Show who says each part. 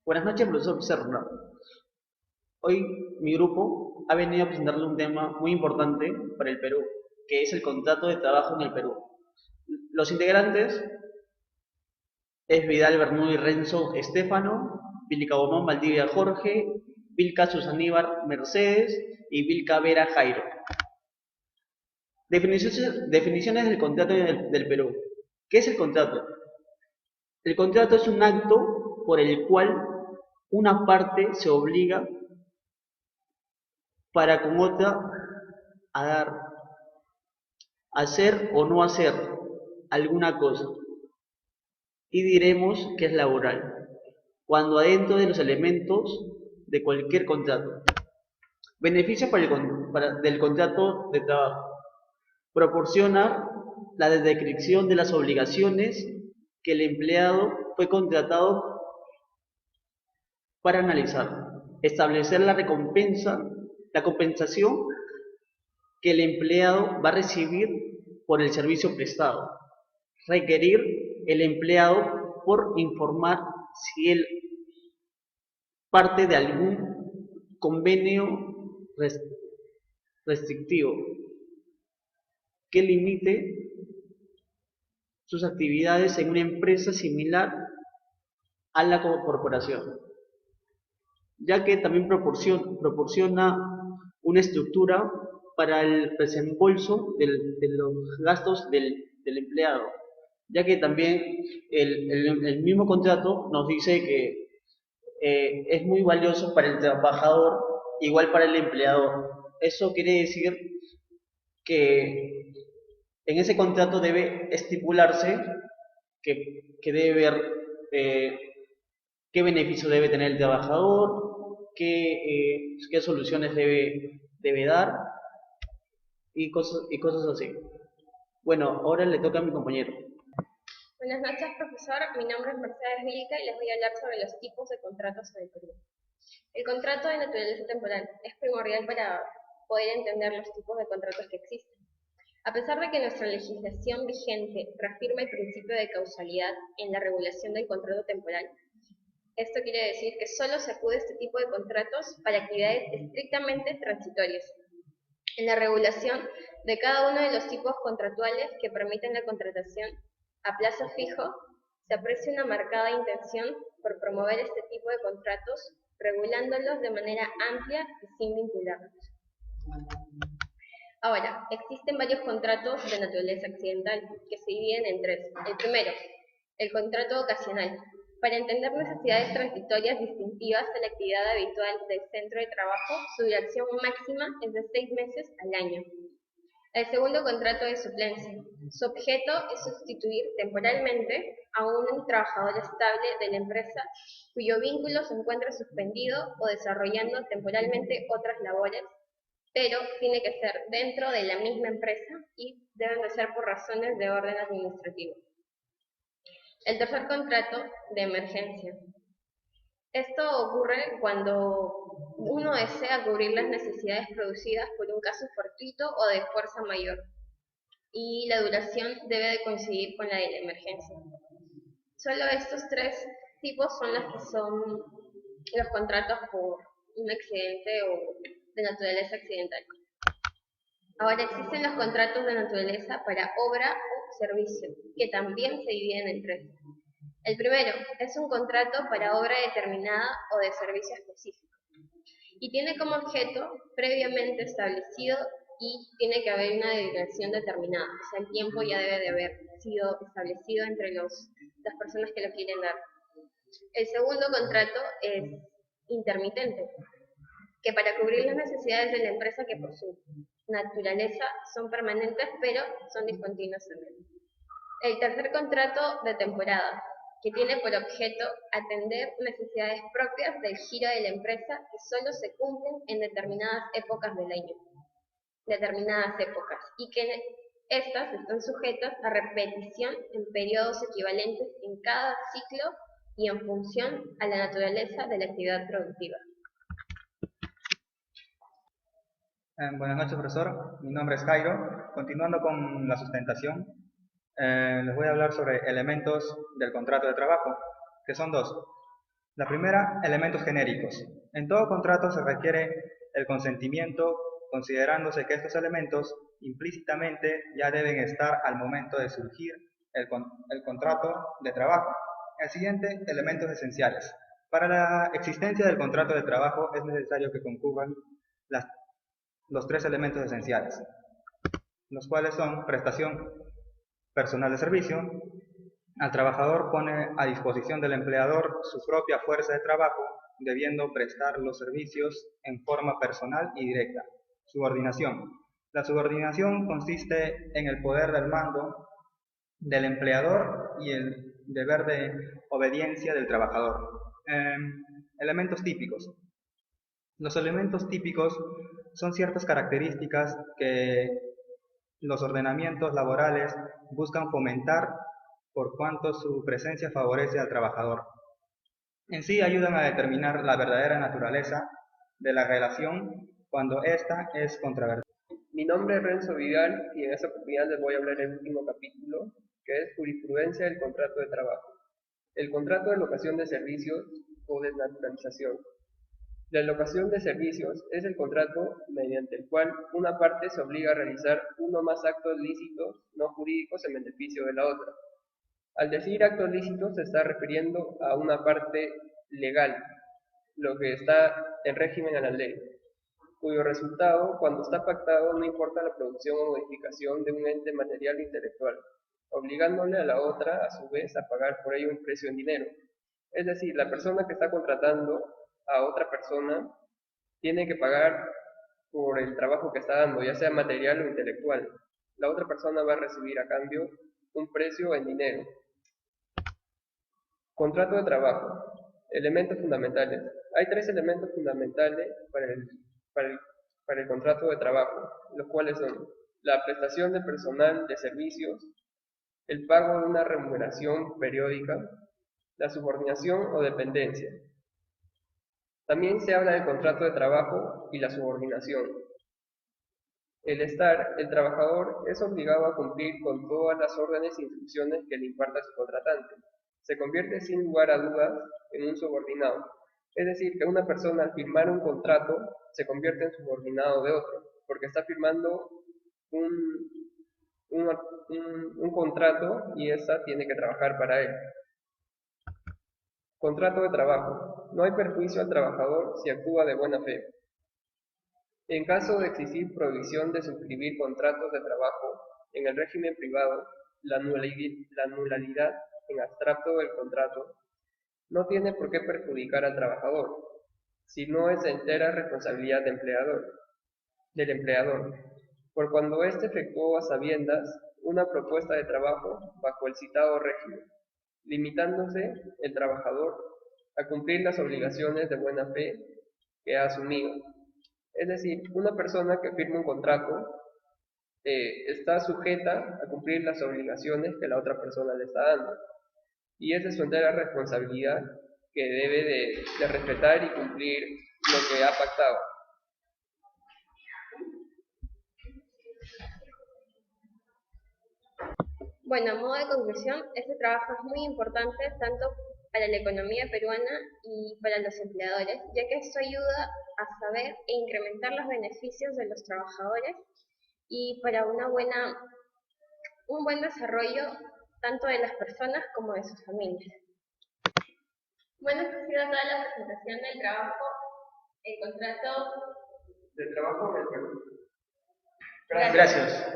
Speaker 1: Buenas noches, profesor Serna. Hoy mi grupo ha venido a presentarle un tema muy importante para el Perú, que es el contrato de trabajo en el Perú. Los integrantes es Vidal Bernoulli Renzo Estefano, Vilca Bomón Valdivia Jorge, Vilca Susaníbar Mercedes y Vilca Vera Jairo. Definiciones del contrato del Perú. ¿Qué es el contrato? El contrato es un acto por el cual una parte se obliga para con otra a dar, hacer o no hacer alguna cosa. Y diremos que es laboral, cuando adentro de los elementos de cualquier contrato. Beneficios del contrato de trabajo. Proporciona la descripción de las obligaciones que el empleado fue contratado para analizar. Establecer la compensación que el empleado va a recibir por el servicio prestado. Requerir el empleado por informar si él parte de algún convenio restrictivo que limite sus actividades en una empresa similar a la corporación, ya que también proporciona una estructura para el desembolso de los gastos del empleado, ya que también el mismo contrato nos dice que es muy valioso para el trabajador, igual para el empleador. Eso quiere decir que en ese contrato debe estipularse que debe ver eh, qué beneficio debe tener el trabajador, qué soluciones debe dar y cosas así. Bueno, ahora le toca a mi compañero.
Speaker 2: Buenas noches, profesor. Mi nombre es Mercedes Vilca y les voy a hablar sobre los tipos de contratos en el Perú. El contrato de naturaleza temporal es primordial para poder entender los tipos de contratos que existen. A pesar de que nuestra legislación vigente reafirma el principio de causalidad en la regulación del contrato temporal, esto quiere decir que solo se acude a este tipo de contratos para actividades estrictamente transitorias. En la regulación de cada uno de los tipos contractuales que permiten la contratación a plazo fijo, se aprecia una marcada intención por promover este tipo de contratos, regulándolos de manera amplia y sin vincularlos. Ahora, existen varios contratos de naturaleza accidental que se dividen en tres. El primero, el contrato ocasional, para entender necesidades transitorias distintivas de la actividad habitual del centro de trabajo, su duración máxima es de 6 meses al año. El segundo contrato de suplencia. Su objeto es sustituir temporalmente a un trabajador estable de la empresa cuyo vínculo se encuentra suspendido o desarrollando temporalmente otras labores, pero tiene que ser dentro de la misma empresa y deben de ser por razones de orden administrativo. El tercer contrato de emergencia. Esto ocurre cuando uno desea cubrir las necesidades producidas por un caso fortuito o de fuerza mayor, y la duración debe de coincidir con la de la emergencia. Solo estos tres tipos son los que son los contratos por un accidente o de naturaleza accidental. Ahora existen los contratos de naturaleza para obra o servicio, que también se dividen en tres. El primero es un contrato para obra determinada o de servicio específico y tiene como objeto previamente establecido y tiene que haber una dedicación determinada, o sea, el tiempo ya debe de haber sido establecido entre las personas que lo quieren dar. El segundo contrato es intermitente, que para cubrir las necesidades de la empresa que por su naturaleza son permanentes, pero son discontinuos también. El tercer contrato de temporada, que tiene por objeto atender necesidades propias del giro de la empresa que solo se cumplen en determinadas épocas del año, y que estas están sujetas a repetición en periodos equivalentes en cada ciclo y en función a la naturaleza de la actividad productiva.
Speaker 3: Buenas noches, profesor. Mi nombre es Jairo. Continuando con la sustentación, les voy a hablar sobre elementos del contrato de trabajo, que son dos. La primera, elementos genéricos. En todo contrato se requiere el consentimiento, considerándose que estos elementos implícitamente ya deben estar al momento de surgir el contrato de trabajo. El siguiente, elementos esenciales. Para la existencia del contrato de trabajo es necesario que concurran los tres elementos esenciales, los cuales son prestación personal de servicio. Al trabajador pone a disposición del empleador su propia fuerza de trabajo, debiendo prestar los servicios en forma personal y directa. Subordinación. La subordinación consiste en el poder del mando del empleador y el deber de obediencia del trabajador. Elementos típicos. Los elementos típicos son ciertas características que los ordenamientos laborales buscan fomentar por cuanto su presencia favorece al trabajador. En sí ayudan a determinar la verdadera naturaleza de la relación cuando ésta es controvertida.
Speaker 4: Mi nombre es Renzo Vidal y en esta oportunidad les voy a hablar del último capítulo, que es jurisprudencia del contrato de trabajo. El contrato de locación de servicios o desnaturalización. La locación de servicios es el contrato mediante el cual una parte se obliga a realizar uno o más actos lícitos no jurídicos en beneficio de la otra. Al decir actos lícitos se está refiriendo a una parte legal, lo que está en régimen a la ley, cuyo resultado, cuando está pactado, no importa la producción o modificación de un ente material o intelectual, obligándole a la otra, a su vez, a pagar por ello un precio en dinero. Es decir, la persona que está contratando a otra persona tiene que pagar por el trabajo que está dando, ya sea material o intelectual. La otra persona va a recibir a cambio un precio en dinero. Contrato de trabajo. Elementos fundamentales. Hay tres elementos fundamentales para el contrato de trabajo, los cuales son la prestación de personal de servicios, el pago de una remuneración periódica, la subordinación o dependencia. También se habla del contrato de trabajo y la subordinación. El trabajador es obligado a cumplir con todas las órdenes e instrucciones que le imparta su contratante. Se convierte sin lugar a dudas en un subordinado. Es decir, que una persona al firmar un contrato se convierte en subordinado de otro, porque está firmando un contrato y ésta tiene que trabajar para él. Contrato de trabajo. No hay perjuicio al trabajador si actúa de buena fe. En caso de existir prohibición de suscribir contratos de trabajo en el régimen privado, la nulidad en abstracto del contrato no tiene por qué perjudicar al trabajador, si no es de entera responsabilidad del empleador, por cuando éste efectuó a sabiendas una propuesta de trabajo bajo el citado régimen, limitándose el trabajador a cumplir las obligaciones de buena fe que ha asumido. Es decir, una persona que firma un contrato está sujeta a cumplir las obligaciones que la otra persona le está dando. Y es de su entera responsabilidad que debe de respetar y cumplir lo que ha pactado.
Speaker 2: Bueno, a modo de conclusión, este trabajo es muy importante tanto para la economía peruana y para los empleadores, ya que esto ayuda a saber e incrementar los beneficios de los trabajadores y para un buen desarrollo tanto de las personas como de sus familias. Bueno, esta ha sido toda la presentación del trabajo, el contrato
Speaker 4: Del trabajo en el Perú.
Speaker 1: Gracias.